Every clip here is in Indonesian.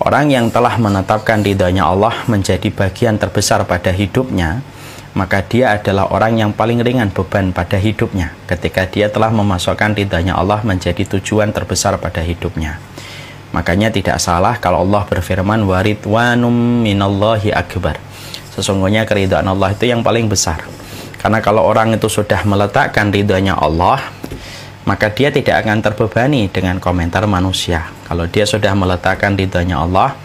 Orang yang telah menetapkan ridhanya Allah menjadi bagian terbesar pada hidupnya, maka dia adalah orang yang paling ringan beban pada hidupnya ketika dia telah memasukkan ridhanya Allah menjadi tujuan terbesar pada hidupnya. Makanya tidak salah kalau Allah berfirman, waridwanum minallahi akbar. Sesungguhnya keridhaan Allah itu yang paling besar. Karena kalau orang itu sudah meletakkan ridhanya Allah, maka dia tidak akan terbebani dengan komentar manusia. Kalau dia sudah meletakkan ridhanya Allah,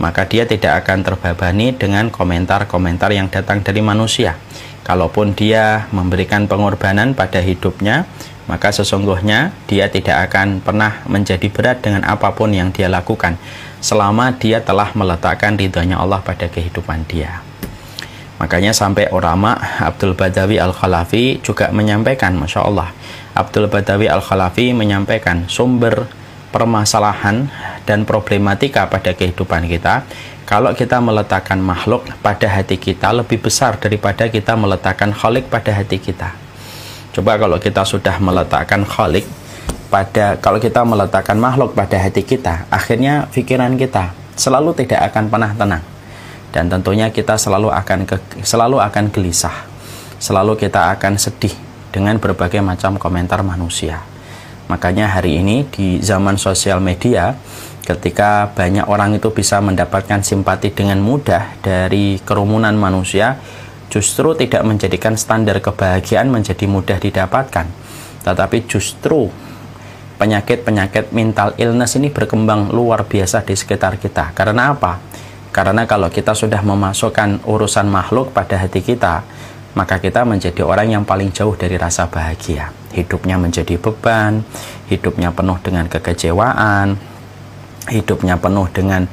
maka dia tidak akan terbebani dengan komentar-komentar yang datang dari manusia. Kalaupun dia memberikan pengorbanan pada hidupnya, maka sesungguhnya dia tidak akan pernah menjadi berat dengan apapun yang dia lakukan, selama dia telah meletakkan ridhanya Allah pada kehidupan dia. Makanya sampai ulama Abdul Badawi Al-Khalafi juga menyampaikan, Masya Allah, Abdul Badawi Al-Khalafi menyampaikan sumber permasalahan dan problematika pada kehidupan kita, kalau kita meletakkan makhluk pada hati kita lebih besar daripada kita meletakkan khalik pada hati kita. Coba kalau kita sudah meletakkan khalik kalau kita meletakkan makhluk pada hati kita, akhirnya pikiran kita selalu tidak akan pernah tenang. Dan tentunya kita selalu akan gelisah, selalu kita akan sedih dengan berbagai macam komentar manusia. Makanya hari ini di zaman sosial media, ketika banyak orang itu bisa mendapatkan simpati dengan mudah dari kerumunan manusia, justru tidak menjadikan standar kebahagiaan menjadi mudah didapatkan, tetapi justru penyakit-penyakit mental illness ini berkembang luar biasa di sekitar kita. Karena apa? Karena kalau kita sudah memasukkan urusan makhluk pada hati kita, maka kita menjadi orang yang paling jauh dari rasa bahagia. Hidupnya menjadi beban, hidupnya penuh dengan kekecewaan, hidupnya penuh dengan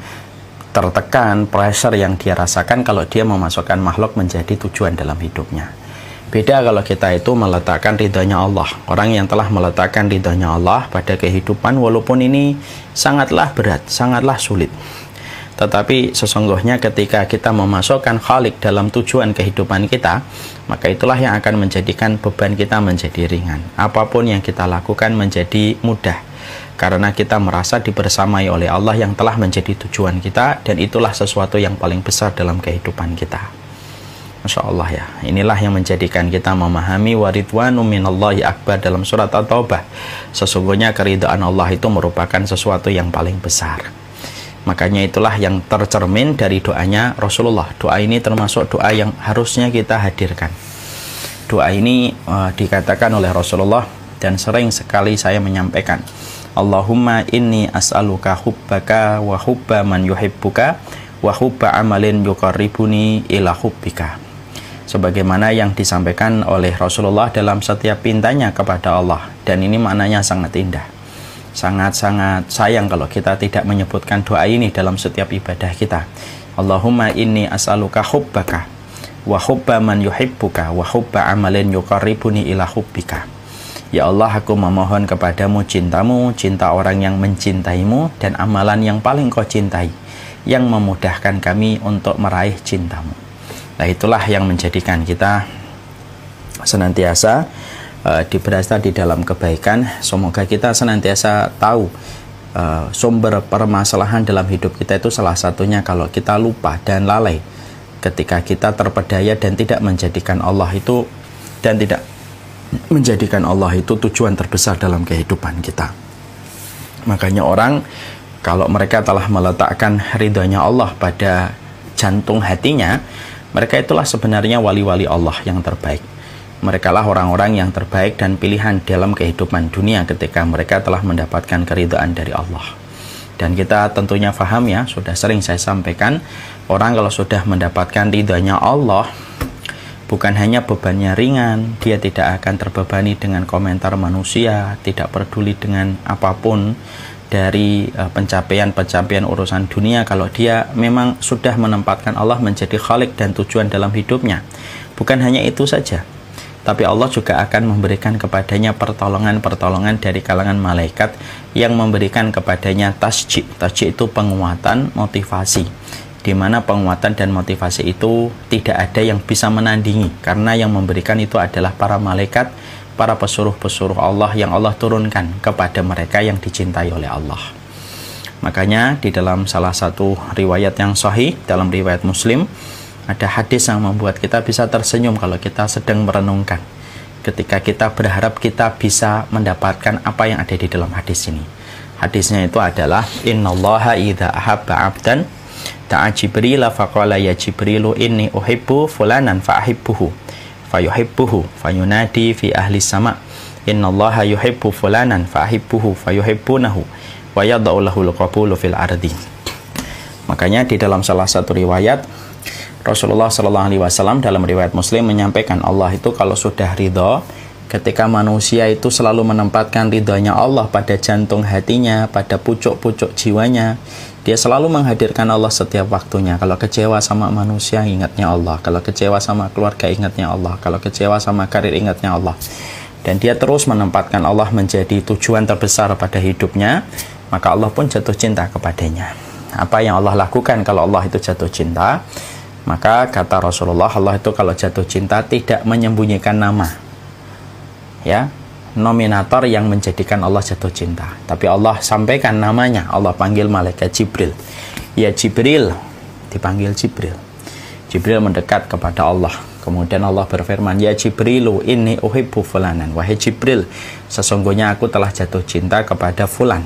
tertekan, pressure yang dia rasakan kalau dia memasukkan makhluk menjadi tujuan dalam hidupnya. Beda kalau kita itu meletakkan ridhanya Allah. Orang yang telah meletakkan ridhanya Allah pada kehidupan, walaupun ini sangatlah berat, sangatlah sulit, tetapi sesungguhnya ketika kita memasukkan khalik dalam tujuan kehidupan kita, maka itulah yang akan menjadikan beban kita menjadi ringan. Apapun yang kita lakukan menjadi mudah, karena kita merasa dibersamai oleh Allah yang telah menjadi tujuan kita, dan itulah sesuatu yang paling besar dalam kehidupan kita. Masya Allah ya, inilah yang menjadikan kita memahami waridwanu minallahi akbar dalam surat At-Taubah. Sesungguhnya keridhaan Allah itu merupakan sesuatu yang paling besar. Makanya itulah yang tercermin dari doanya Rasulullah. Doa ini termasuk doa yang harusnya kita hadirkan. Doa ini dikatakan oleh Rasulullah dan sering sekali saya menyampaikan. Allahumma inni as'aluka hubbaka wa hubba man yuhibbuka wa hubba amalin yuqarribuni ila hubbika. Sebagaimana yang disampaikan oleh Rasulullah dalam setiap pintanya kepada Allah. Dan ini maknanya sangat indah. Sangat-sangat sayang kalau kita tidak menyebutkan doa ini dalam setiap ibadah kita. Allahumma inni as'aluka hubbaka wa hubba man yuhibbuka wa hubba amalin yuqarribuni ila hubbika. Ya Allah, aku memohon kepadamu cintamu, cinta orang yang mencintaimu, dan amalan yang paling kau cintai, yang memudahkan kami untuk meraih cintamu. Nah, itulah yang menjadikan kita senantiasa diberasa di dalam kebaikan. Semoga kita senantiasa tahu sumber permasalahan dalam hidup kita itu salah satunya kalau kita lupa dan lalai ketika kita terpedaya dan tidak menjadikan Allah itu tujuan terbesar dalam kehidupan kita. Makanya orang kalau mereka telah meletakkan ridhonya Allah pada jantung hatinya, mereka itulah sebenarnya wali-wali Allah yang terbaik. Mereka lah orang-orang yang terbaik dan pilihan dalam kehidupan dunia ketika mereka telah mendapatkan keridhaan dari Allah. Dan kita tentunya paham ya, sudah sering saya sampaikan, orang kalau sudah mendapatkan ridhanya Allah, bukan hanya bebannya ringan, dia tidak akan terbebani dengan komentar manusia, tidak peduli dengan apapun dari pencapaian-pencapaian urusan dunia kalau dia memang sudah menempatkan Allah menjadi khalik dan tujuan dalam hidupnya. Bukan hanya itu saja, tapi Allah juga akan memberikan kepadanya pertolongan-pertolongan dari kalangan malaikat yang memberikan kepadanya tasjid. Tasjid itu penguatan, motivasi, di mana penguatan dan motivasi itu tidak ada yang bisa menandingi, karena yang memberikan itu adalah para malaikat, para pesuruh-pesuruh Allah yang Allah turunkan kepada mereka yang dicintai oleh Allah. Makanya di dalam salah satu riwayat yang sahih, dalam riwayat Muslim, ada hadis yang membuat kita bisa tersenyum kalau kita sedang merenungkan. Ketika kita berharap kita bisa mendapatkan apa yang ada di dalam hadis ini. Hadisnya itu adalah innallaha idza ahabba 'abdan da'a Jibril faqala ya Jibrilu inni uhibbu fulanan fa'ahibbuhu fayuhibbuhu fayunadi fi ahli sama innallaha yuhibbu fulanan fa'ahibbuhu fayuhibbunahu wa yad'u lahul qabulu fil ardi. Makanya di dalam salah satu riwayat Rasulullah SAW dalam riwayat Muslim menyampaikan Allah itu kalau sudah ridho, ketika manusia itu selalu menempatkan ridhonya Allah pada jantung hatinya, pada pucuk-pucuk jiwanya, dia selalu menghadirkan Allah setiap waktunya. Kalau kecewa sama manusia, ingatnya Allah. Kalau kecewa sama keluarga, ingatnya Allah. Kalau kecewa sama karir, ingatnya Allah. Dan dia terus menempatkan Allah menjadi tujuan terbesar pada hidupnya, maka Allah pun jatuh cinta kepadanya. Apa yang Allah lakukan kalau Allah itu jatuh cinta? Maka kata Rasulullah, Allah itu kalau jatuh cinta tidak menyembunyikan nama, ya, nominator yang menjadikan Allah jatuh cinta, tapi Allah sampaikan namanya. Allah panggil malaikat Jibril, ya Jibril, dipanggil Jibril. Jibril mendekat kepada Allah, kemudian Allah berfirman, ya Jibrilu inni uhibbu fulanan, wahai Jibril, sesungguhnya aku telah jatuh cinta kepada fulan.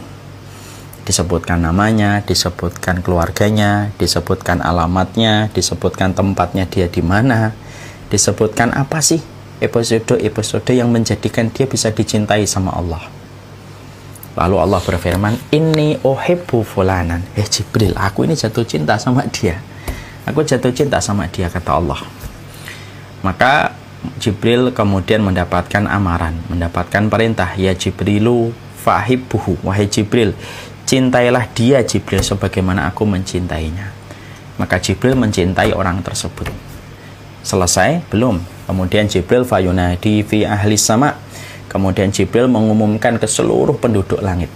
Disebutkan namanya, disebutkan keluarganya, disebutkan alamatnya, disebutkan tempatnya dia di mana, disebutkan apa sih episode-episode yang menjadikan dia bisa dicintai sama Allah. Lalu Allah berfirman, inni uhibbu fulanan. Jibril, aku ini jatuh cinta sama dia. Aku jatuh cinta sama dia, kata Allah. Maka Jibril kemudian mendapatkan amaran, mendapatkan perintah, ya Jibrilu fahibbuhu, wahai Jibril, cintailah dia Jibril sebagaimana aku mencintainya. Maka Jibril mencintai orang tersebut. Selesai? Belum. Kemudian Jibril fayunadi fi ahli sama. Kemudian Jibril mengumumkan ke seluruh penduduk langit.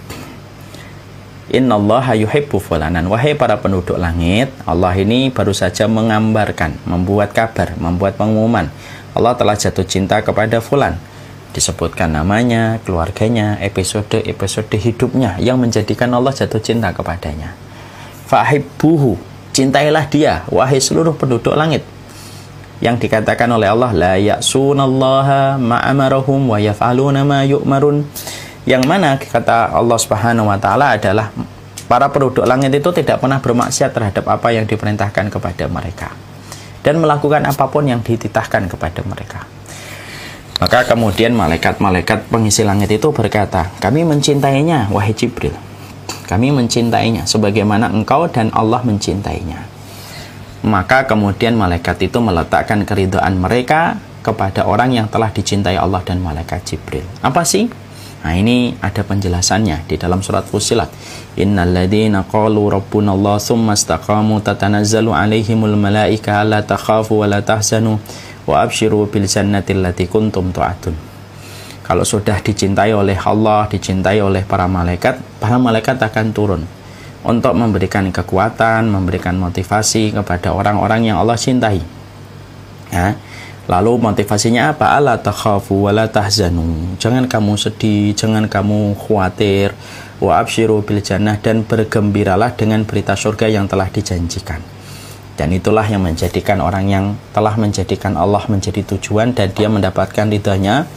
Innallaha yuhibbu fulanan. Wahai para penduduk langit, Allah ini baru saja mengambarkan, membuat kabar, membuat pengumuman. Allah telah jatuh cinta kepada fulan. Disebutkan namanya, keluarganya, episode-episode hidupnya yang menjadikan Allah jatuh cinta kepadanya. Fahibbuhu, cintailah dia, wahai seluruh penduduk langit. Yang dikatakan oleh Allah, la ya'sunallaha ma'amarahum wa yaf'aluna ma yu'marun. Yang mana kata Allah Subhanahu wa taala adalah para penduduk langit itu tidak pernah bermaksiat terhadap apa yang diperintahkan kepada mereka dan melakukan apapun yang dititahkan kepada mereka. Maka kemudian malaikat-malaikat pengisi langit itu berkata, kami mencintainya, wahai Jibril. Kami mencintainya sebagaimana engkau dan Allah mencintainya. Maka kemudian malaikat itu meletakkan keridhaan mereka kepada orang yang telah dicintai Allah dan malaikat Jibril. Apa sih? Nah, ini ada penjelasannya di dalam surat Fussilat. Innal ladzina qalu rabbunallahu tsumma istaqamu tatanazzalu alaihimul malaika alla takhafu wa la tahzanu wa abshiru bil jannati allati kuntum tu'adun. Kalau sudah dicintai oleh Allah, dicintai oleh para malaikat akan turun untuk memberikan kekuatan, memberikan motivasi kepada orang-orang yang Allah cintai. Ya. Lalu motivasinya apa? Alla takhafu wa la tahzanu. Jangan kamu sedih, jangan kamu khawatir. Wa abshiru bil jannah, dan bergembiralah dengan berita surga yang telah dijanjikan. Dan itulah yang menjadikan orang yang telah menjadikan Allah menjadi tujuan dan dia mendapatkan ridhanya,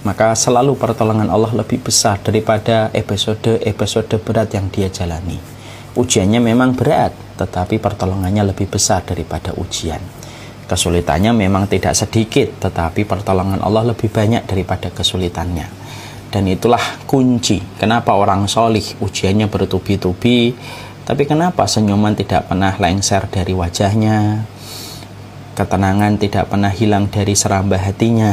maka selalu pertolongan Allah lebih besar daripada episode berat yang dia jalani. Ujiannya memang berat, tetapi pertolongannya lebih besar daripada ujian. Kesulitannya memang tidak sedikit, tetapi pertolongan Allah lebih banyak daripada kesulitannya. Dan itulah kunci kenapa orang solih ujiannya bertubi-tubi, tapi kenapa senyuman tidak pernah lengser dari wajahnya, ketenangan tidak pernah hilang dari serambah hatinya.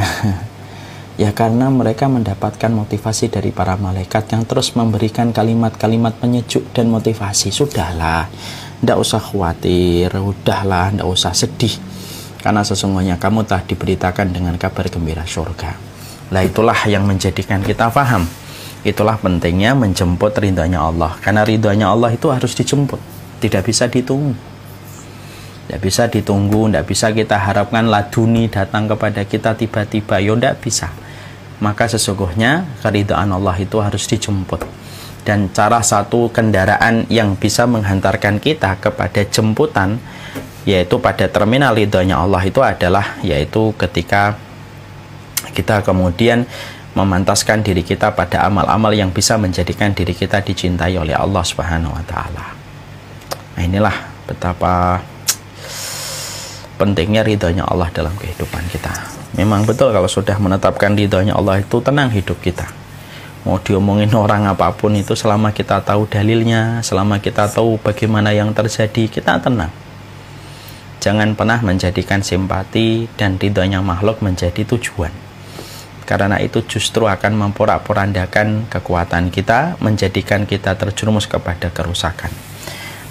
Ya karena mereka mendapatkan motivasi dari para malaikat yang terus memberikan kalimat-kalimat penyejuk dan motivasi. Sudahlah, tidak usah khawatir, udahlah, tidak usah sedih, karena sesungguhnya kamu telah diberitakan dengan kabar gembira surga. Nah, itulah yang menjadikan kita paham. Itulah pentingnya menjemput ridhonya Allah. Karena ridhonya Allah itu harus dijemput, tidak bisa ditunggu. Tidak bisa ditunggu, tidak bisa kita harapkan laduni datang kepada kita tiba-tiba. Ya tidak bisa. Maka sesungguhnya keridhaan Allah itu harus dijemput. Dan salah satu kendaraan yang bisa menghantarkan kita kepada jemputan, yaitu pada terminal ridhonya Allah itu adalah, yaitu ketika kita kemudian memantaskan diri kita pada amal-amal yang bisa menjadikan diri kita dicintai oleh Allah Subhanahu wa Ta'ala. Nah, inilah betapa pentingnya ridhonya Allah dalam kehidupan kita. Memang betul kalau sudah menetapkan ridhonya Allah itu tenang hidup kita. Mau diomongin orang apapun itu, selama kita tahu dalilnya, selama kita tahu bagaimana yang terjadi, kita tenang. Jangan pernah menjadikan simpati dan ridhonya makhluk menjadi tujuan. Karena itu justru akan memporak-porandakan kekuatan kita, menjadikan kita terjerumus kepada kerusakan.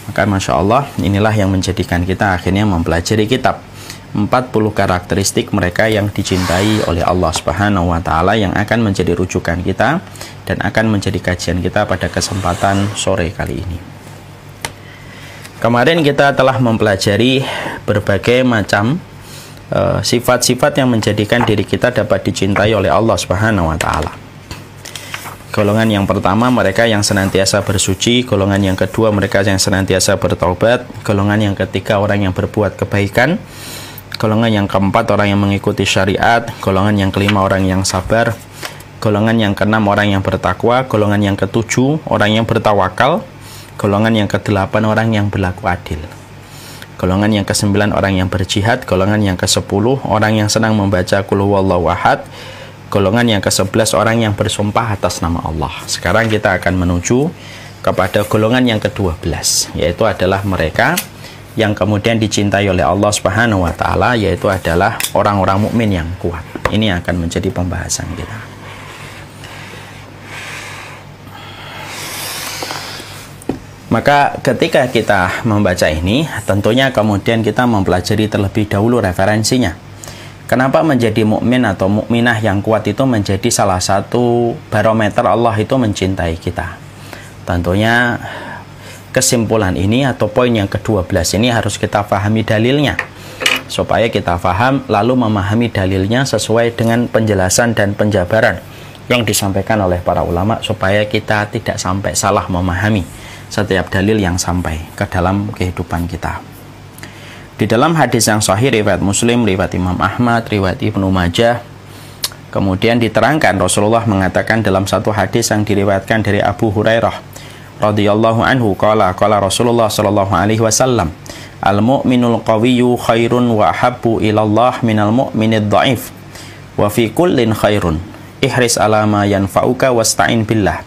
Maka Masya Allah, inilah yang menjadikan kita akhirnya mempelajari kitab 40 karakteristik mereka yang dicintai oleh Allah Subhanahu wa Ta'ala, yang akan menjadi rujukan kita dan akan menjadi kajian kita pada kesempatan sore kali ini. Kemarin kita telah mempelajari berbagai macam sifat-sifat yang menjadikan diri kita dapat dicintai oleh Allah Subhanahu wa Ta'ala. Golongan yang pertama, mereka yang senantiasa bersuci. Golongan yang kedua, mereka yang senantiasa bertaubat. Golongan yang ketiga, orang yang berbuat kebaikan. Golongan yang keempat, orang yang mengikuti syariat. Golongan yang kelima, orang yang sabar. Golongan yang keenam, orang yang bertakwa. Golongan yang ketujuh, orang yang bertawakal. Golongan yang kedelapan, orang yang berlaku adil. Golongan yang ke-9, orang yang berjihad. Golongan yang ke-10, orang yang senang membaca Qul huwallahu ahad. Golongan yang ke-11, orang yang bersumpah atas nama Allah. Sekarang kita akan menuju kepada golongan yang ke-12, yaitu adalah mereka yang kemudian dicintai oleh Allah Subhanahu wa Ta'ala, yaitu adalah orang-orang mukmin yang kuat. Ini akan menjadi pembahasan kita. Maka ketika kita membaca ini, tentunya kemudian kita mempelajari terlebih dahulu referensinya. Kenapa menjadi mukmin atau mukminah yang kuat itu menjadi salah satu barometer Allah itu mencintai kita. Tentunya kesimpulan ini atau poin yang ke-12 ini harus kita pahami dalilnya. Supaya kita paham lalu memahami dalilnya sesuai dengan penjelasan dan penjabaran yang disampaikan oleh para ulama, supaya kita tidak sampai salah memahami setiap dalil yang sampai ke dalam kehidupan kita. Di dalam hadis yang sahih riwayat Muslim, riwayat Imam Ahmad, riwayat Ibnu Majah, kemudian diterangkan Rasulullah mengatakan dalam satu hadis yang diriwayatkan dari Abu Hurairah radhiyallahu anhu, qala Rasulullah sallallahu alaihi wasallam, al-mu'minul qawiyyu khairun wa ahabbu ilallah minal mu'minid dha'if wa fi kullin khairun ihris ala ma yanfa'uka wasta'in billah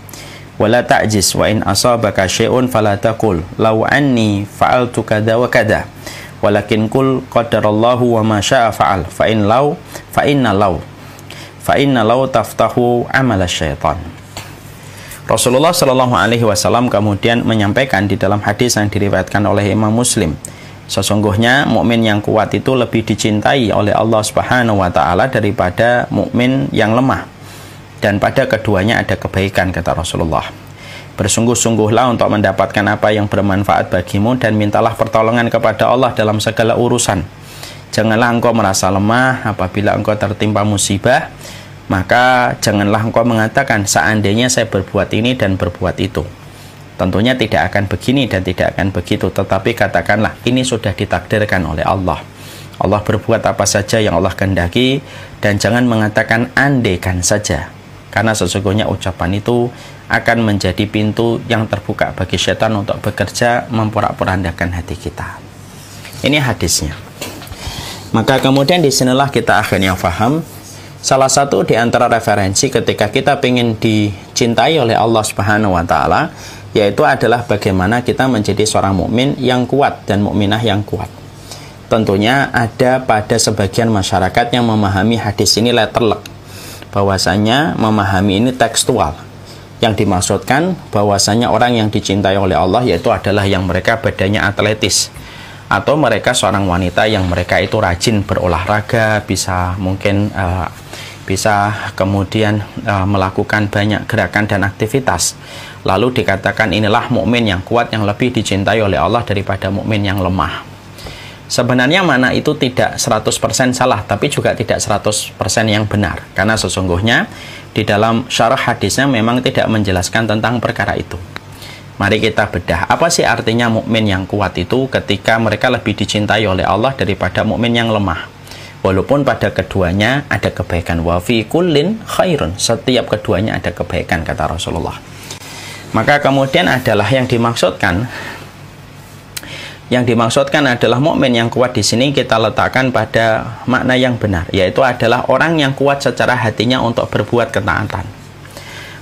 wala ta'jiz wa in asabaka syai'un fala taqul law anni fa'altu kada wa kada walakin qul qadarallahu wa ma syaa fa'al fa inna law taftahu amala syaitan. Rasulullah Shallallahu alaihi wasallam kemudian menyampaikan di dalam hadis yang diriwayatkan oleh Imam Muslim, sesungguhnya mukmin yang kuat itu lebih dicintai oleh Allah Subhanahu wa Ta'ala daripada mukmin yang lemah. Dan pada keduanya ada kebaikan, kata Rasulullah. Bersungguh-sungguhlah untuk mendapatkan apa yang bermanfaat bagimu dan mintalah pertolongan kepada Allah dalam segala urusan. Janganlah engkau merasa lemah apabila engkau tertimpa musibah, maka janganlah engkau mengatakan seandainya saya berbuat ini dan berbuat itu. Tentunya tidak akan begini dan tidak akan begitu, tetapi katakanlah ini sudah ditakdirkan oleh Allah. Allah berbuat apa saja yang Allah kehendaki, dan jangan mengatakan andaikan saja. Karena sesungguhnya ucapan itu akan menjadi pintu yang terbuka bagi setan untuk bekerja memporak-porandakan hati kita. Ini hadisnya. Maka kemudian disinilah kita akhirnya paham salah satu di antara referensi ketika kita ingin dicintai oleh Allah Subhanahu wa Ta'ala, yaitu adalah bagaimana kita menjadi seorang mukmin yang kuat dan mukminah yang kuat. Tentunya ada pada sebagian masyarakat yang memahami hadis ini letterlek, bahwasanya memahami ini tekstual, yang dimaksudkan bahwasanya orang yang dicintai oleh Allah yaitu adalah yang mereka badannya atletis, atau mereka seorang wanita yang mereka itu rajin berolahraga, bisa mungkin bisa kemudian melakukan banyak gerakan dan aktivitas. Lalu dikatakan inilah mukmin yang kuat yang lebih dicintai oleh Allah daripada mukmin yang lemah. Sebenarnya makna itu tidak 100% salah, tapi juga tidak 100% yang benar. Karena sesungguhnya di dalam syarah hadisnya memang tidak menjelaskan tentang perkara itu. Mari kita bedah. Apa sih artinya mukmin yang kuat itu ketika mereka lebih dicintai oleh Allah daripada mukmin yang lemah? Walaupun pada keduanya ada kebaikan. Wa fi kullin khairun. Setiap keduanya ada kebaikan, kata Rasulullah. Maka kemudian adalah yang dimaksudkan adalah mukmin yang kuat di sini kita letakkan pada makna yang benar, yaitu adalah orang yang kuat secara hatinya untuk berbuat ketaatan.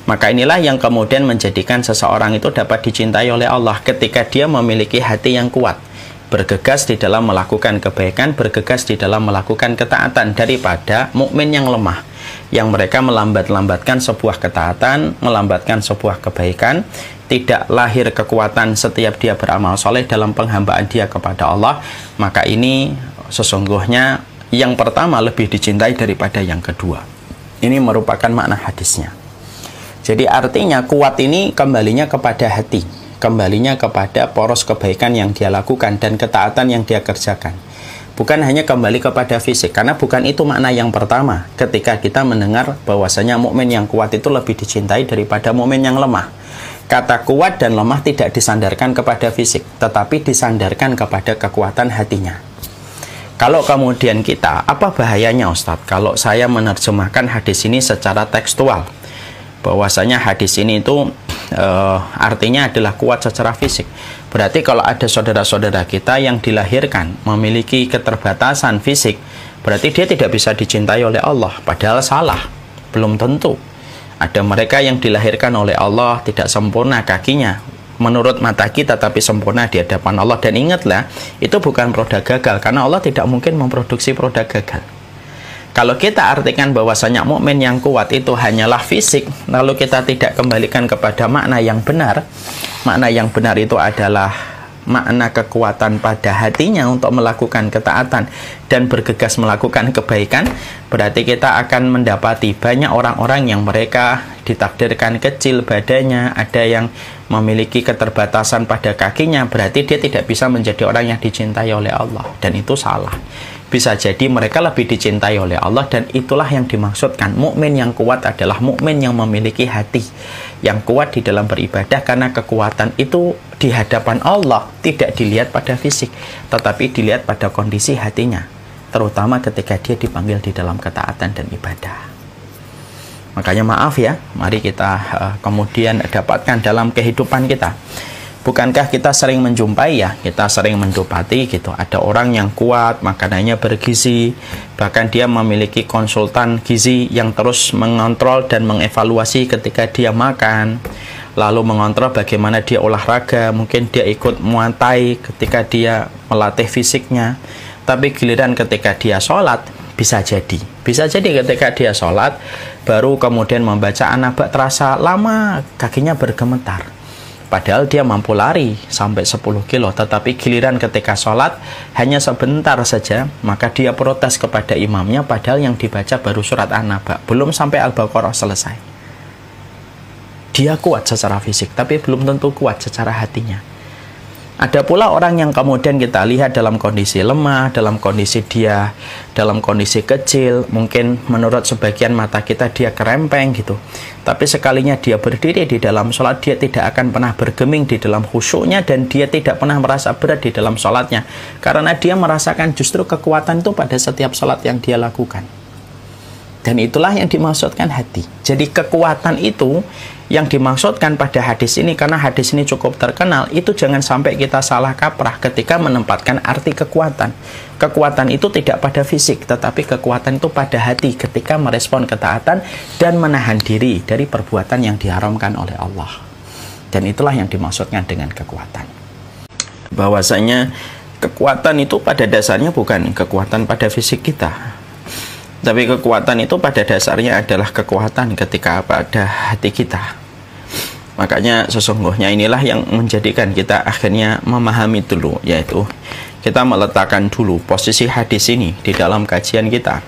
Maka inilah yang kemudian menjadikan seseorang itu dapat dicintai oleh Allah ketika dia memiliki hati yang kuat, bergegas di dalam melakukan kebaikan, bergegas di dalam melakukan ketaatan, daripada mukmin yang lemah, yang mereka melambat-lambatkan sebuah ketaatan, melambatkan sebuah kebaikan, tidak lahir kekuatan setiap dia beramal soleh dalam penghambaan dia kepada Allah. Maka ini sesungguhnya yang pertama lebih dicintai daripada yang kedua. Ini merupakan makna hadisnya. Jadi artinya kuat ini kembalinya kepada hati, kembalinya kepada poros kebaikan yang dia lakukan dan ketaatan yang dia kerjakan. Bukan hanya kembali kepada fisik, karena bukan itu makna yang pertama ketika kita mendengar bahwasanya mukmin yang kuat itu lebih dicintai daripada mukmin yang lemah. Kata kuat dan lemah tidak disandarkan kepada fisik, tetapi disandarkan kepada kekuatan hatinya. Kalau kemudian kita, apa bahayanya Ustadz kalau saya menerjemahkan hadis ini secara tekstual, bahwasanya hadis ini itu artinya adalah kuat secara fisik. Berarti kalau ada saudara-saudara kita yang dilahirkan memiliki keterbatasan fisik, berarti dia tidak bisa dicintai oleh Allah. Padahal salah, belum tentu. Ada mereka yang dilahirkan oleh Allah tidak sempurna kakinya menurut mata kita, tapi sempurna di hadapan Allah. Dan ingatlah, itu bukan produk gagal, karena Allah tidak mungkin memproduksi produk gagal. Kalau kita artikan bahwasanya mukmin yang kuat itu hanyalah fisik, lalu kita tidak kembalikan kepada makna yang benar. Makna yang benar itu adalah makna kekuatan pada hatinya untuk melakukan ketaatan dan bergegas melakukan kebaikan. Berarti kita akan mendapati banyak orang-orang yang mereka ditakdirkan kecil badannya, ada yang memiliki keterbatasan pada kakinya, berarti dia tidak bisa menjadi orang yang dicintai oleh Allah, dan itu salah. Bisa jadi mereka lebih dicintai oleh Allah, dan itulah yang dimaksudkan. Mukmin yang kuat adalah mukmin yang memiliki hati yang kuat di dalam beribadah, karena kekuatan itu di hadapan Allah tidak dilihat pada fisik, tetapi dilihat pada kondisi hatinya, terutama ketika dia dipanggil di dalam ketaatan dan ibadah. Makanya maaf ya, mari kita kemudian dapatkan dalam kehidupan kita. Bukankah kita sering menjumpai ya, kita sering mendapati gitu, ada orang yang kuat, makanannya bergizi, bahkan dia memiliki konsultan gizi yang terus mengontrol dan mengevaluasi ketika dia makan, lalu mengontrol bagaimana dia olahraga, mungkin dia ikut Muay Thai ketika dia melatih fisiknya. Tapi giliran ketika dia sholat, bisa jadi ketika dia sholat, baru kemudian membaca An-Naba terasa lama kakinya bergemetar. Padahal dia mampu lari sampai 10 kilo, tetapi giliran ketika sholat hanya sebentar saja, maka dia protes kepada imamnya, padahal yang dibaca baru surat An-Naba, belum sampai Al-Baqarah selesai. Dia kuat secara fisik, tapi belum tentu kuat secara hatinya. Ada pula orang yang kemudian kita lihat dalam kondisi lemah, dalam kondisi kecil, mungkin menurut sebagian mata kita dia kerempeng gitu. Tapi sekalinya dia berdiri di dalam sholat, dia tidak akan pernah bergeming di dalam khusyuknya, dan dia tidak pernah merasa berat di dalam sholatnya, karena dia merasakan justru kekuatan itu pada setiap sholat yang dia lakukan. Dan itulah yang dimaksudkan hati. Jadi kekuatan itu yang dimaksudkan pada hadis ini, karena hadis ini cukup terkenal, itu jangan sampai kita salah kaprah ketika menempatkan arti kekuatan. Kekuatan itu tidak pada fisik, tetapi kekuatan itu pada hati ketika merespon ketaatan dan menahan diri dari perbuatan yang diharamkan oleh Allah. Dan itulah yang dimaksudkan dengan kekuatan. Bahwasanya kekuatan itu pada dasarnya bukan kekuatan pada fisik kita, tapi kekuatan itu pada dasarnya adalah kekuatan ketika pada hati kita. Makanya sesungguhnya inilah yang menjadikan kita akhirnya memahami dulu, yaitu kita meletakkan dulu posisi hadis ini di dalam kajian kita,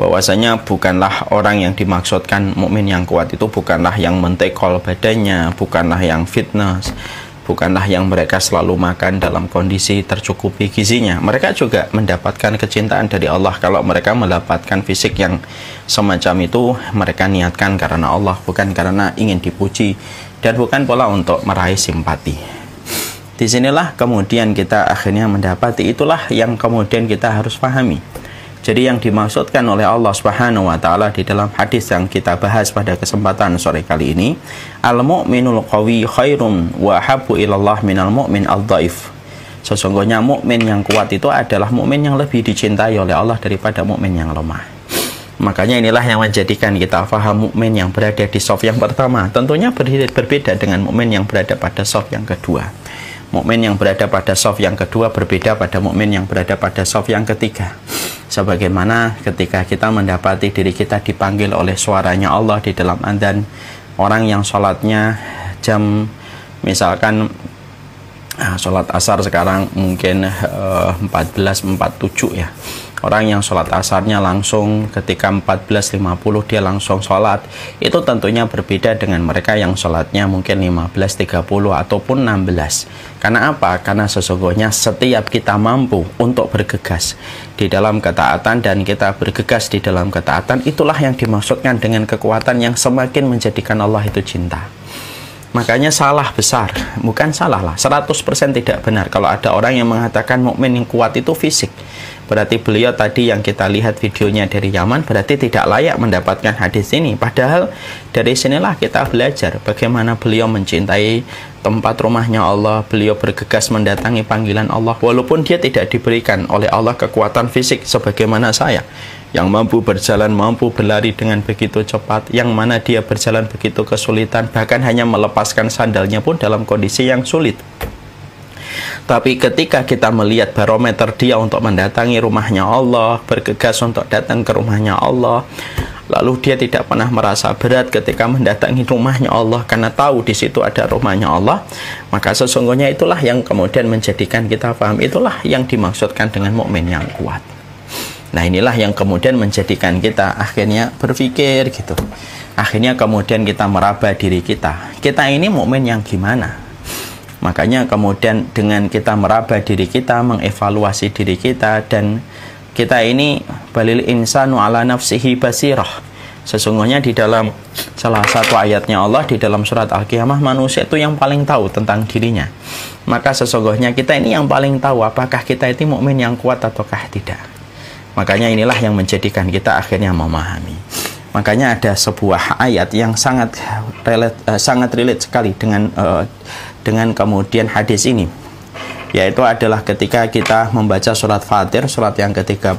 bahwasanya bukanlah orang yang dimaksudkan mukmin yang kuat itu bukanlah yang mentekol badannya, bukanlah yang fitness, bukanlah yang mereka selalu makan dalam kondisi tercukupi gizinya. Mereka juga mendapatkan kecintaan dari Allah. Kalau mereka mendapatkan fisik yang semacam itu, mereka niatkan karena Allah, bukan karena ingin dipuji, dan bukan pula untuk meraih simpati. Disinilah kemudian kita akhirnya mendapati, itulah yang kemudian kita harus pahami. Jadi yang dimaksudkan oleh Allah Subhanahu wa taala di dalam hadis yang kita bahas pada kesempatan sore kali ini, al-mu'minul qawi khairum wa habbu ilallah minal mu'min al-dhaif. Sesungguhnya mukmin yang kuat itu adalah mukmin yang lebih dicintai oleh Allah daripada mukmin yang lemah. Makanya inilah yang menjadikan kita faham mukmin yang berada di shaf yang pertama tentunya berbeda dengan mukmin yang berada pada shaf yang kedua. Mukmin yang berada pada shaf yang kedua berbeda pada mukmin yang berada pada shaf yang ketiga. Sebagaimana ketika kita mendapati diri kita dipanggil oleh suaranya Allah di dalam adzan, orang yang sholatnya jam misalkan sholat asar sekarang mungkin 14.47 ya. Orang yang sholat asarnya langsung ketika 14.50 dia langsung sholat, itu tentunya berbeda dengan mereka yang sholatnya mungkin 15.30 ataupun 16. Karena apa? Karena sesungguhnya setiap kita mampu untuk bergegas di dalam ketaatan dan kita bergegas di dalam ketaatan, itulah yang dimaksudkan dengan kekuatan yang semakin menjadikan Allah itu cinta. Makanya salah besar, bukan salah lah, 100% tidak benar kalau ada orang yang mengatakan mukmin yang kuat itu fisik. Berarti beliau tadi yang kita lihat videonya dari Yaman berarti tidak layak mendapatkan hadis ini. Padahal dari sinilah kita belajar bagaimana beliau mencintai tempat rumahnya Allah, beliau bergegas mendatangi panggilan Allah walaupun dia tidak diberikan oleh Allah kekuatan fisik sebagaimana saya yang mampu berjalan, mampu berlari dengan begitu cepat, yang mana dia berjalan begitu kesulitan, bahkan hanya melepaskan sandalnya pun dalam kondisi yang sulit. Tapi ketika kita melihat barometer dia untuk mendatangi rumahnya Allah, bergegas untuk datang ke rumahnya Allah, lalu dia tidak pernah merasa berat ketika mendatangi rumahnya Allah karena tahu di situ ada rumahnya Allah, maka sesungguhnya itulah yang kemudian menjadikan kita paham, itulah yang dimaksudkan dengan mukmin yang kuat. Nah inilah yang kemudian menjadikan kita akhirnya berpikir gitu. Akhirnya kemudian kita meraba diri kita. Kita ini mukmin yang gimana? Makanya kemudian dengan kita meraba diri kita, mengevaluasi diri kita, dan kita ini balil insanu ala nafsihi basirah. Sesungguhnya di dalam salah satu ayatnya Allah di dalam surat Al-Qiyamah, manusia itu yang paling tahu tentang dirinya. Maka sesungguhnya kita ini yang paling tahu apakah kita itu mukmin yang kuat ataukah tidak. Makanya inilah yang menjadikan kita akhirnya memahami. Makanya ada sebuah ayat yang sangat relate sekali dengan kemudian hadis ini, yaitu adalah ketika kita membaca surat Fatir, surat yang ke-35,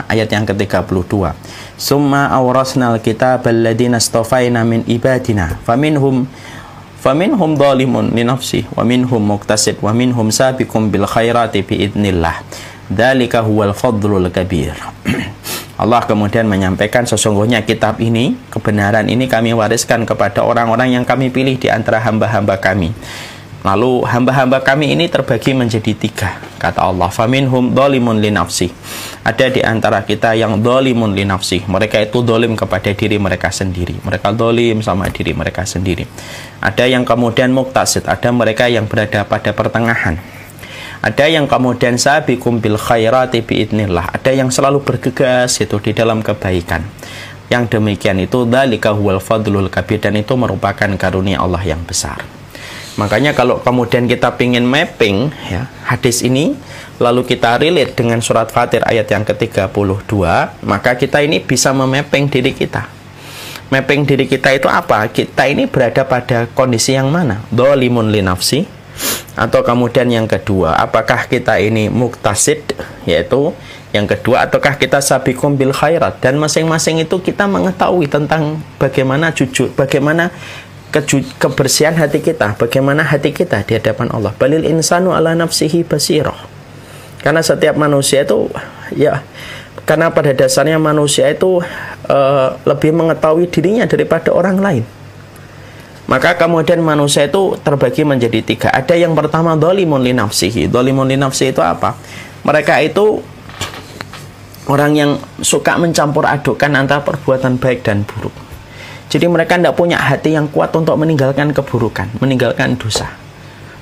ayat yang ke-32. Summa awrasnal kitabal ladzina istafaina min ibadina faminhum dhalimun li nafsihi wa minhum muqtasid wa minhum sabiqun bil khairati biidznillah. Dzalika huwal fadlul kabir. Allah kemudian menyampaikan sesungguhnya kitab ini, kebenaran ini kami wariskan kepada orang-orang yang kami pilih di antara hamba-hamba kami. Lalu hamba-hamba kami ini terbagi menjadi 3. Kata Allah, faminhum dhalimun li nafsi. Ada di antara kita yang dhalimun li nafsi. Mereka itu dhalim kepada diri mereka sendiri. Mereka dhalim sama diri mereka sendiri. Ada yang kemudian muqtasid. Ada mereka yang berada pada pertengahan. Ada yang kemudian sabiqum bil khairati biidznillah. Ada yang selalu bergegas itu di dalam kebaikan. Yang demikian itu dzalika huwal fadlul kabir, dan itu merupakan karunia Allah yang besar. Makanya kalau kemudian kita ingin mapping ya, hadis ini lalu kita relate dengan surat Fatir ayat yang ke-32, maka kita ini bisa memapping diri kita. Mapping diri kita itu apa? Kita ini berada pada kondisi yang mana? Dhalimun li nafsi, atau kemudian yang kedua, apakah kita ini muqtasid, yaitu yang kedua, ataukah kita sabiqum bil khairat? Dan masing-masing itu kita mengetahui tentang bagaimana jujur, bagaimana kebersihan hati kita, bagaimana hati kita di hadapan Allah. Balil insanu ala nafsihi basirah. Karena setiap manusia itu ya, karena pada dasarnya manusia itu lebih mengetahui dirinya daripada orang lain. Maka kemudian manusia itu terbagi menjadi 3. Ada yang pertama dhalimun li nafsihi. Dhalimun li nafsihi itu apa? Mereka itu orang yang suka mencampur adukan antara perbuatan baik dan buruk. Jadi mereka tidak punya hati yang kuat untuk meninggalkan keburukan, meninggalkan dosa.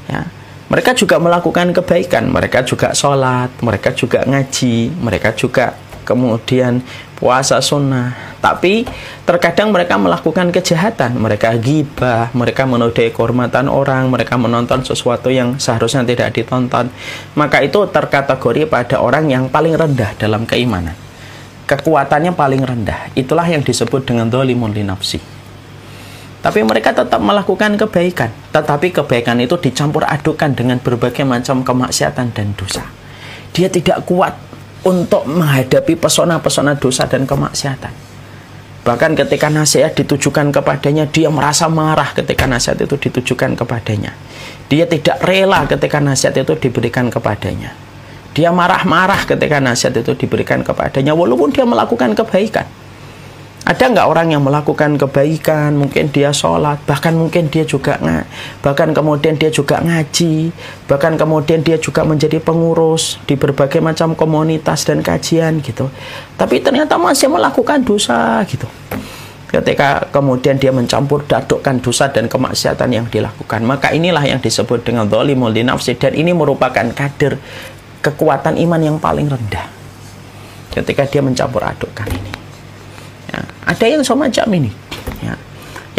Ya. Mereka juga melakukan kebaikan, mereka juga sholat, mereka juga ngaji, mereka juga kemudian puasa sunnah. Tapi terkadang mereka melakukan kejahatan, mereka ghibah, mereka menodai kehormatan orang, mereka menonton sesuatu yang seharusnya tidak ditonton. Maka itu terkategori pada orang yang paling rendah dalam keimanan. Kekuatannya paling rendah. Itulah yang disebut dengan dzalimun li nafsi. Tapi mereka tetap melakukan kebaikan. Tetapi kebaikan itu dicampur adukan dengan berbagai macam kemaksiatan dan dosa. Dia tidak kuat untuk menghadapi pesona-pesona dosa dan kemaksiatan. Bahkan ketika nasihat ditujukan kepadanya, dia merasa marah ketika nasihat itu ditujukan kepadanya. Dia tidak rela ketika nasihat itu diberikan kepadanya. Dia marah-marah ketika nasihat itu diberikan kepadanya, walaupun dia melakukan kebaikan. Ada nggak orang yang melakukan kebaikan, mungkin dia sholat, bahkan mungkin dia juga bahkan kemudian dia juga ngaji, bahkan kemudian dia juga menjadi pengurus di berbagai macam komunitas dan kajian gitu. Tapi ternyata masih melakukan dosa gitu. Ketika kemudian dia mencampur adukkan dosa dan kemaksiatan yang dilakukan, maka inilah yang disebut dengan dzalimun li nafsi, dan ini merupakan kader kekuatan iman yang paling rendah ketika dia mencampur adukkan ini. Ya, ada yang semacam ini, ya,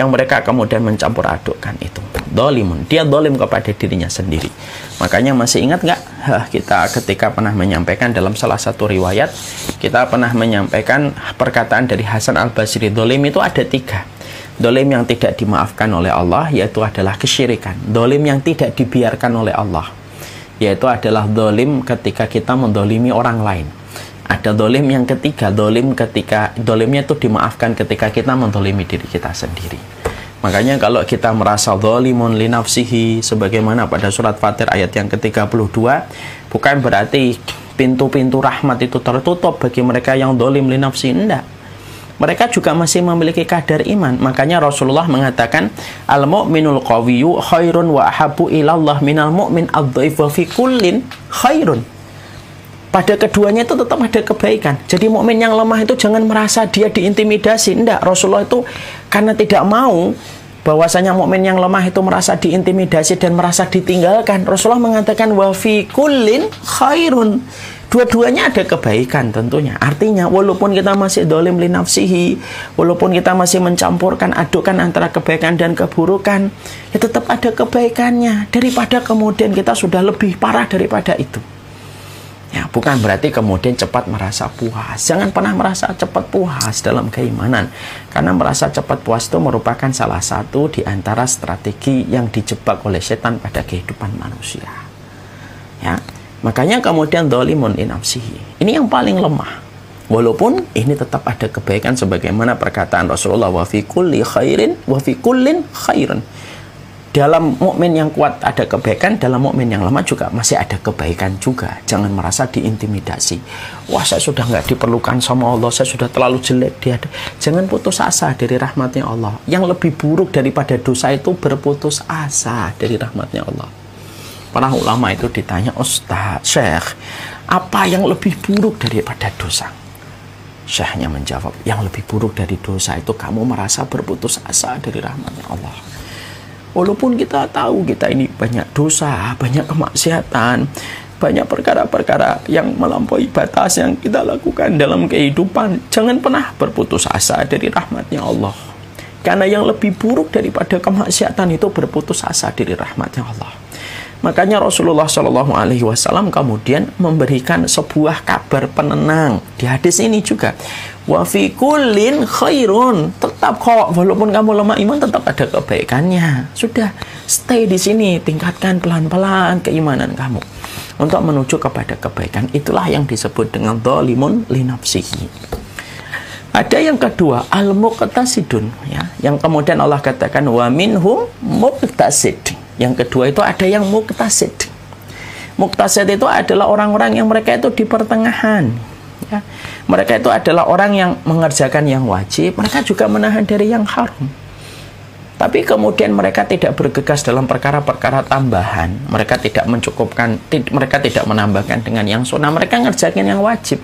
yang mereka kemudian mencampur adukkan itu. Dzalimun, dia zalim kepada dirinya sendiri. Makanya masih ingat nggak? Kita ketika pernah menyampaikan dalam salah satu riwayat, kita pernah menyampaikan perkataan dari Hasan Al-Basri, zalim itu ada 3. Zalim yang tidak dimaafkan oleh Allah, yaitu adalah kesyirikan. Zalim yang tidak dibiarkan oleh Allah, yaitu adalah zalim ketika kita menzalimi orang lain. Ada zalim yang ketiga, zalimnya itu dimaafkan ketika kita menzalimi diri kita sendiri. Makanya kalau kita merasa zalimun li nafsihi, sebagaimana pada surat Fatir ayat yang ke-32, bukan berarti pintu-pintu rahmat itu tertutup bagi mereka yang zalim li nafsi, enggak. Mereka juga masih memiliki kadar iman. Makanya Rasulullah mengatakan, al-mu'minul qawiyyu khairun wa ahabbu ilallah minal mu'min ad-dhaif wa fi kullin khairun. Pada keduanya itu tetap ada kebaikan. Jadi mukmin yang lemah itu jangan merasa dia diintimidasi. Enggak, Rasulullah itu karena tidak mau bahwasanya mukmin yang lemah itu merasa diintimidasi dan merasa ditinggalkan, Rasulullah mengatakan wa fi kullin khairun. Dua-duanya ada kebaikan tentunya. Artinya walaupun kita masih zalim li nafsihi, walaupun kita masih mencampurkan adukan antara kebaikan dan keburukan, ya tetap ada kebaikannya, daripada kemudian kita sudah lebih parah daripada itu. Ya, bukan berarti kemudian cepat merasa puas. Jangan pernah merasa cepat puas dalam keimanan. Karena merasa cepat puas itu merupakan salah satu di antara strategi yang dijebak oleh setan pada kehidupan manusia. Ya, makanya kemudian dzalimun li nafsihi. Ini yang paling lemah. Walaupun ini tetap ada kebaikan sebagaimana perkataan Rasulullah, wa fi kulli khairin wa fi kullin khairun. Dalam mukmin yang kuat ada kebaikan, dalam mukmin yang lemah juga masih ada kebaikan juga. Jangan merasa diintimidasi. Wah, saya sudah nggak diperlukan sama Allah, saya sudah terlalu jelek dia. Jangan putus asa dari rahmatnya Allah. Yang lebih buruk daripada dosa itu berputus asa dari rahmatnya Allah. Para ulama itu ditanya, Ustaz, Syekh, apa yang lebih buruk daripada dosa? Syekhnya menjawab, yang lebih buruk dari dosa itu kamu merasa berputus asa dari rahmatnya Allah. Walaupun kita tahu kita ini banyak dosa, banyak kemaksiatan, banyak perkara-perkara yang melampaui batas yang kita lakukan dalam kehidupan, jangan pernah berputus asa dari rahmatnya Allah. Karena yang lebih buruk daripada kemaksiatan itu berputus asa dari rahmatnya Allah. Makanya Rasulullah SAW kemudian memberikan sebuah kabar penenang di hadis ini juga. Wa fi kullin khairun. Tetap kok, walaupun kamu lemah iman tetap ada kebaikannya. Sudah, stay di sini, tingkatkan pelan-pelan keimanan kamu untuk menuju kepada kebaikan. Itulah yang disebut dengan dzalimun li nafsihi. Ada yang kedua, al-muqtasidun, ya, yang kemudian Allah katakan wa minhum muqtasid. Yang kedua itu ada yang muqtasid. Muqtasid itu adalah orang-orang yang mereka itu di pertengahan. Ya. Mereka itu adalah orang yang mengerjakan yang wajib, mereka juga menahan dari yang haram. Tapi kemudian mereka tidak bergegas dalam perkara-perkara tambahan. Mereka tidak mencukupkan, mereka tidak menambahkan dengan yang sunnah. Mereka mengerjakan yang wajib,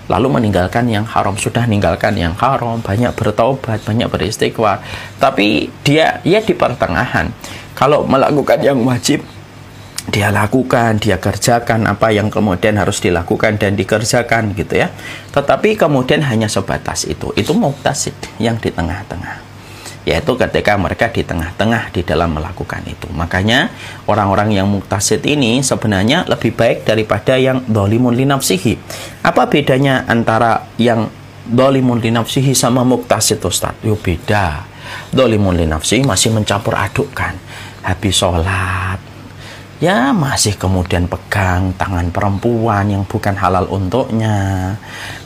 lalu meninggalkan yang haram. Sudah meninggalkan yang haram, banyak bertaubat, banyak beristighfar. Tapi dia di pertengahan. Kalau melakukan yang wajib, dia lakukan, dia kerjakan apa yang kemudian harus dilakukan dan dikerjakan gitu ya. Tetapi kemudian hanya sebatas itu muqtasid yang di tengah-tengah. Yaitu ketika mereka di tengah-tengah di dalam melakukan itu. Makanya orang-orang yang muqtasid ini sebenarnya lebih baik daripada yang dzalimun li nafsihi. Apa bedanya antara yang dzalimun li nafsihi sama muqtasid, Ustaz? Yo beda. Dzalimun li nafsihi masih mencampur adukkan. Habis sholat ya masih kemudian pegang tangan perempuan yang bukan halal untuknya,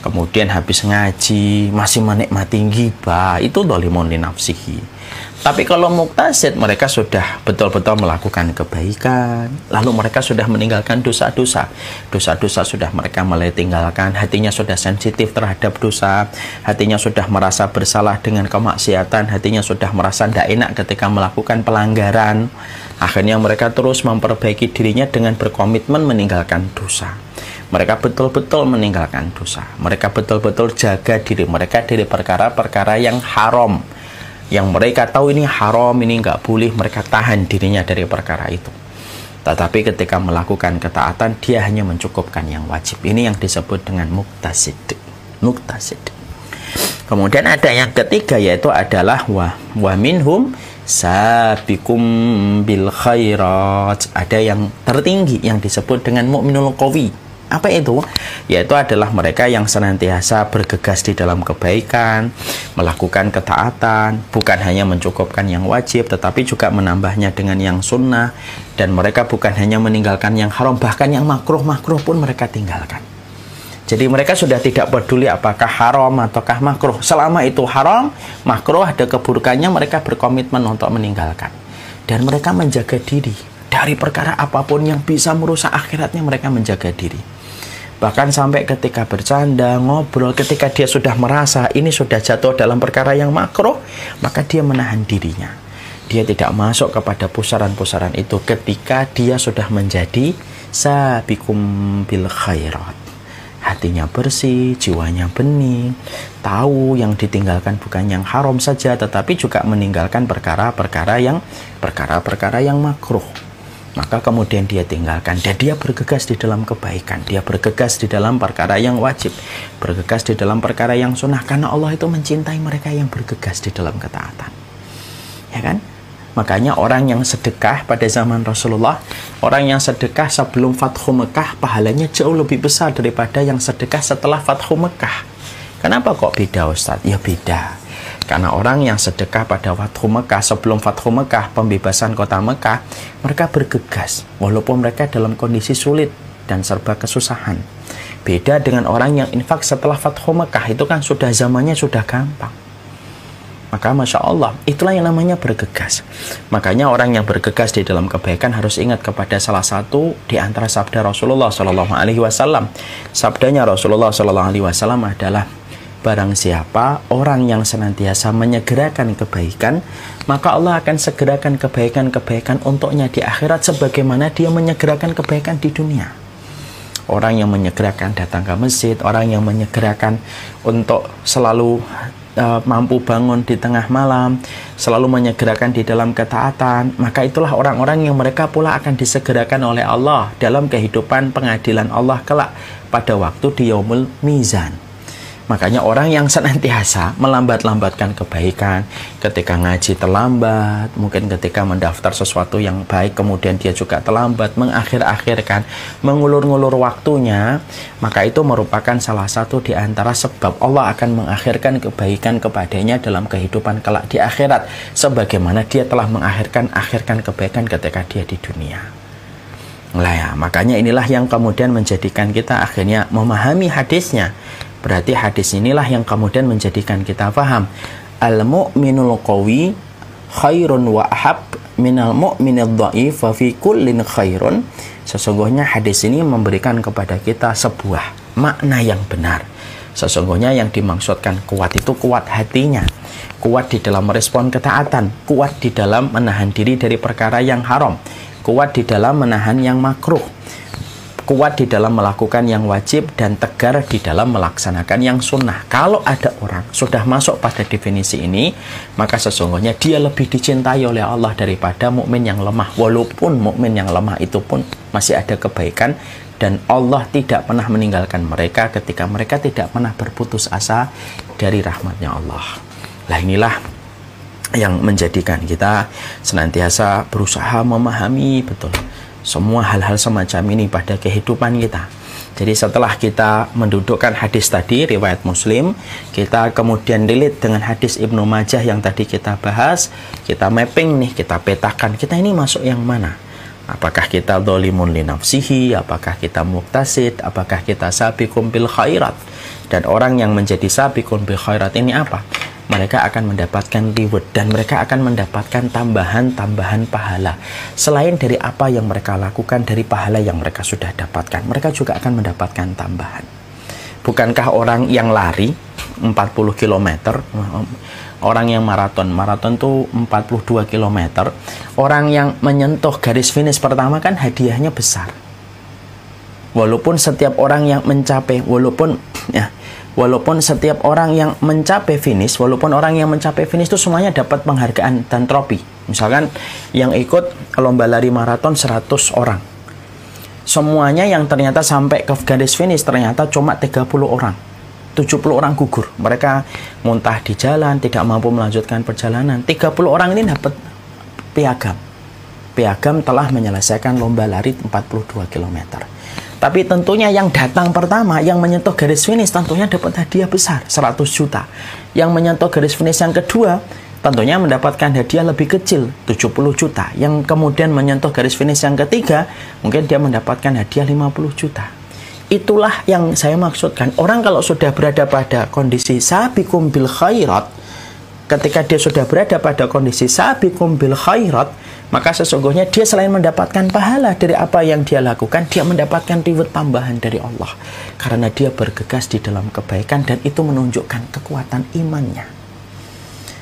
kemudian habis ngaji masih menikmati ghibah, itu dzalimun li nafsihi. Tapi kalau muqtasid, mereka sudah betul-betul melakukan kebaikan, lalu mereka sudah meninggalkan dosa-dosa. Dosa-dosa sudah mereka mulai tinggalkan, hatinya sudah sensitif terhadap dosa, hatinya sudah merasa bersalah dengan kemaksiatan, hatinya sudah merasa tidak enak ketika melakukan pelanggaran. Akhirnya mereka terus memperbaiki dirinya dengan berkomitmen meninggalkan dosa. Mereka betul-betul meninggalkan dosa. Mereka betul-betul jaga diri mereka dari perkara-perkara yang haram. Yang mereka tahu ini haram, ini nggak boleh, mereka tahan dirinya dari perkara itu. Tetapi ketika melakukan ketaatan, dia hanya mencukupkan yang wajib. Ini yang disebut dengan muqtasid. Muqtasid. Kemudian ada yang ketiga, yaitu adalah wa minhum sabiqum bil khairat. Ada yang tertinggi yang disebut dengan mukminul qawi. Apa itu? Yaitu adalah mereka yang senantiasa bergegas di dalam kebaikan, melakukan ketaatan, bukan hanya mencukupkan yang wajib, tetapi juga menambahnya dengan yang sunnah. Dan mereka bukan hanya meninggalkan yang haram, bahkan yang makruh-makruh pun mereka tinggalkan. Jadi mereka sudah tidak peduli apakah haram ataukah makruh. Selama itu haram, makruh, ada keburukannya, mereka berkomitmen untuk meninggalkan. Dan mereka menjaga diri dari perkara apapun yang bisa merusak akhiratnya, mereka menjaga diri. Bahkan sampai ketika bercanda, ngobrol, ketika dia sudah merasa ini sudah jatuh dalam perkara yang makruh, maka dia menahan dirinya. Dia tidak masuk kepada pusaran-pusaran itu ketika dia sudah menjadi sabiqum bil khairat. Hatinya bersih, jiwanya bening, tahu yang ditinggalkan bukan yang haram saja, tetapi juga meninggalkan perkara-perkara yang makruh. Maka kemudian dia tinggalkan dan dia bergegas di dalam kebaikan, dia bergegas di dalam perkara yang wajib, bergegas di dalam perkara yang sunnah, karena Allah itu mencintai mereka yang bergegas di dalam ketaatan. Ya kan? Makanya orang yang sedekah pada zaman Rasulullah, orang yang sedekah sebelum Fathu Mekah, pahalanya jauh lebih besar daripada yang sedekah setelah Fathu Mekah. Kenapa kok beda, Ustadz? Ya beda. Karena orang yang sedekah pada Fathu Mekah, sebelum Fathu Mekah, pembebasan kota Mekah, mereka bergegas, walaupun mereka dalam kondisi sulit dan serba kesusahan. Beda dengan orang yang infak setelah Fathu Mekah, itu kan sudah zamannya sudah gampang. Maka Masya Allah, itulah yang namanya bergegas. Makanya orang yang bergegas di dalam kebaikan harus ingat kepada salah satu di antara sabda Rasulullah SAW. Sabdanya Rasulullah SAW adalah, barang siapa orang yang senantiasa menyegerakan kebaikan, maka Allah akan segerakan kebaikan-kebaikan untuknya di akhirat sebagaimana dia menyegerakan kebaikan di dunia. Orang yang menyegerakan datang ke masjid, orang yang menyegerakan untuk selalu mampu bangun di tengah malam, selalu menyegerakan di dalam ketaatan, maka itulah orang-orang yang mereka pula akan disegerakan oleh Allah dalam kehidupan pengadilan Allah kelak pada waktu di Yaumul Mizan. Makanya orang yang senantiasa melambat-lambatkan kebaikan, ketika ngaji terlambat, mungkin ketika mendaftar sesuatu yang baik kemudian dia juga terlambat, mengakhir-akhirkan, mengulur-ngulur waktunya, maka itu merupakan salah satu di antara sebab Allah akan mengakhirkan kebaikan kepadanya dalam kehidupan kelak di akhirat, sebagaimana dia telah mengakhirkan kebaikan ketika dia di dunia. Nah ya, makanya inilah yang kemudian menjadikan kita akhirnya memahami hadisnya. Berarti hadis inilah yang kemudian menjadikan kita paham, al-mu'minul qawi khairun wa ahab minal mu'minid dha'if wa fi kullin khairun. Sesungguhnya hadis ini memberikan kepada kita sebuah makna yang benar. Sesungguhnya yang dimaksudkan kuat itu kuat hatinya, kuat di dalam merespon ketaatan, kuat di dalam menahan diri dari perkara yang haram, kuat di dalam menahan yang makruh. kuat di dalam melakukan yang wajib, dan tegar di dalam melaksanakan yang sunnah. Kalau ada orang sudah masuk pada definisi ini, maka sesungguhnya dia lebih dicintai oleh Allah daripada mukmin yang lemah. Walaupun mukmin yang lemah itu pun masih ada kebaikan, dan Allah tidak pernah meninggalkan mereka ketika mereka tidak pernah berputus asa dari rahmatnya Allah. Nah, inilah yang menjadikan kita senantiasa berusaha memahami betul semua hal-hal semacam ini pada kehidupan kita. Jadi setelah kita mendudukkan hadis tadi, riwayat Muslim, kita kemudian relate dengan hadis Ibnu Majah yang tadi kita bahas, kita mapping nih, kita petakan, kita ini masuk yang mana? Apakah kita dzalimun li nafsihi, apakah kita muqtasid, apakah kita sabiqun bil khairat? Dan orang yang menjadi sabiqun bil khairat ini apa? Mereka akan mendapatkan reward, dan mereka akan mendapatkan tambahan-tambahan pahala. Selain dari apa yang mereka lakukan, dari pahala yang mereka sudah dapatkan, mereka juga akan mendapatkan tambahan. Bukankah orang yang lari 40 km, orang yang maraton tuh 42 km, orang yang menyentuh garis finish pertama kan hadiahnya besar. Walaupun setiap orang yang mencapai, walaupun setiap orang yang mencapai finish, itu semuanya dapat penghargaan dan trofi. Misalkan yang ikut lomba lari maraton 100 orang. Semuanya yang ternyata sampai ke garis finish ternyata cuma 30 orang. 70 orang gugur. Mereka muntah di jalan, tidak mampu melanjutkan perjalanan. 30 orang ini dapat piagam. Piagam telah menyelesaikan lomba lari 42 km. Tapi tentunya yang datang pertama, yang menyentuh garis finish tentunya dapat hadiah besar, 100 juta. Yang menyentuh garis finish yang kedua, tentunya mendapatkan hadiah lebih kecil, 70 juta. Yang kemudian menyentuh garis finish yang ketiga, mungkin dia mendapatkan hadiah 50 juta. Itulah yang saya maksudkan. Orang kalau sudah berada pada kondisi sabiqum bil khairat, ketika dia sudah berada pada kondisi sabiqum bil khairat, maka sesungguhnya dia selain mendapatkan pahala dari apa yang dia lakukan, dia mendapatkan reward tambahan dari Allah. Karena dia bergegas di dalam kebaikan, dan itu menunjukkan kekuatan imannya.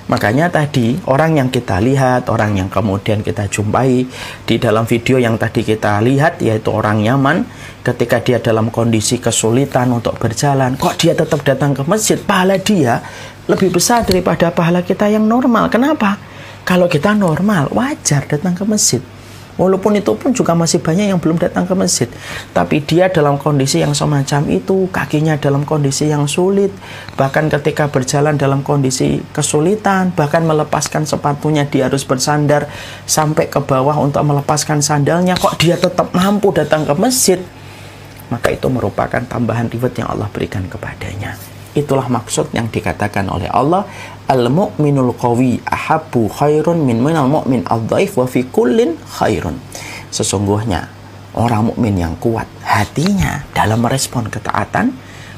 Makanya tadi, orang yang kita lihat, orang yang kemudian kita jumpai di dalam video yang tadi kita lihat, yaitu orang Yaman, ketika dia dalam kondisi kesulitan untuk berjalan, kok dia tetap datang ke masjid, pahala dia lebih besar daripada pahala kita yang normal. Kenapa? Kalau kita normal, wajar datang ke masjid. Walaupun itu pun juga masih banyak yang belum datang ke masjid. Tapi dia dalam kondisi yang semacam itu, kakinya dalam kondisi yang sulit. Bahkan ketika berjalan dalam kondisi kesulitan, bahkan melepaskan sepatunya dia harus bersandar sampai ke bawah untuk melepaskan sandalnya. Kok dia tetap mampu datang ke masjid? Maka itu merupakan tambahan reward yang Allah berikan kepadanya. Itulah maksud yang dikatakan oleh Allah, al-mu'minul qawi ahabbu khairun minal mu'min al-dhaif wa fi kullin khairun. Sesungguhnya orang mukmin yang kuat hatinya dalam merespon ketaatan,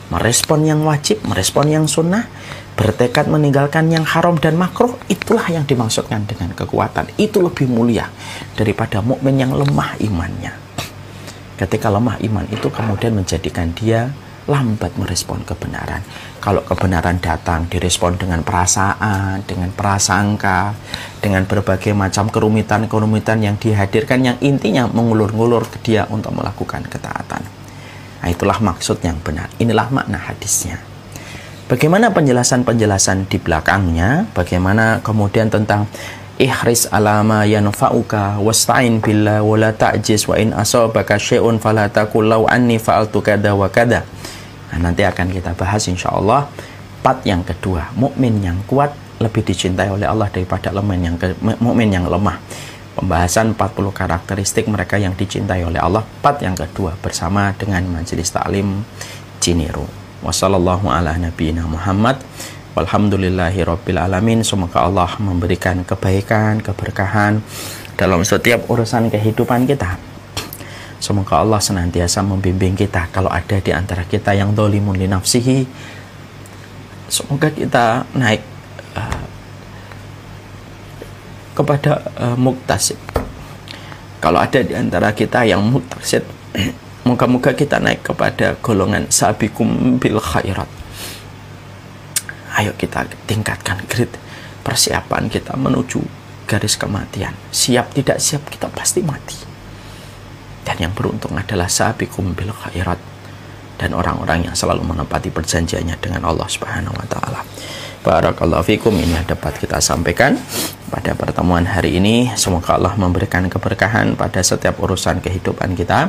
merespon yang wajib, merespon yang sunnah, bertekad meninggalkan yang haram dan makruh, itulah yang dimaksudkan dengan kekuatan. Itu lebih mulia daripada mukmin yang lemah imannya. Ketika lemah iman itu kemudian menjadikan dia lambat merespon kebenaran. Kalau kebenaran datang, direspon dengan perasaan, dengan prasangka, dengan berbagai macam kerumitan-kerumitan yang dihadirkan, yang intinya mengulur-ngulur ke dia untuk melakukan ketaatan. Nah, itulah maksud yang benar. Inilah makna hadisnya. Bagaimana penjelasan-penjelasan di belakangnya? Bagaimana kemudian tentang ihris alama yanfa'uka wasta'in billah wa la ta'jiz wa in asabaka syai'un fala taqul law anni fa'altu kada wa kada. Nah, nanti akan kita bahas insyaallah. Part yang kedua, mukmin yang kuat lebih dicintai oleh Allah daripada mukmin yang lemah. Pembahasan 40 karakteristik mereka yang dicintai oleh Allah, part yang kedua bersama dengan Majelis Ta'lim Ciniru. Wassallallahu ala nabiyina Muhammad. Walhamdulillahirabbil alamin. Semoga Allah memberikan kebaikan, keberkahan dalam setiap urusan kehidupan kita. Semoga Allah senantiasa membimbing kita. Kalau ada di antara kita yang dzalimun li nafsihi, semoga kita naik kepada muqtasid. Kalau ada di antara kita yang muqtasid, moga-moga kita naik kepada golongan sabiqum bil khairat. Ayo kita tingkatkan grade persiapan kita menuju garis kematian. Siap tidak siap kita pasti mati. Dan yang beruntung adalah sabiqum bil khairat, dan orang-orang yang selalu menepati perjanjiannya dengan Allah Subhanahu wa taala. Barakallahu fikum, ini yang dapat kita sampaikan pada pertemuan hari ini. Semoga Allah memberikan keberkahan pada setiap urusan kehidupan kita.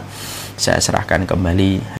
Saya serahkan kembali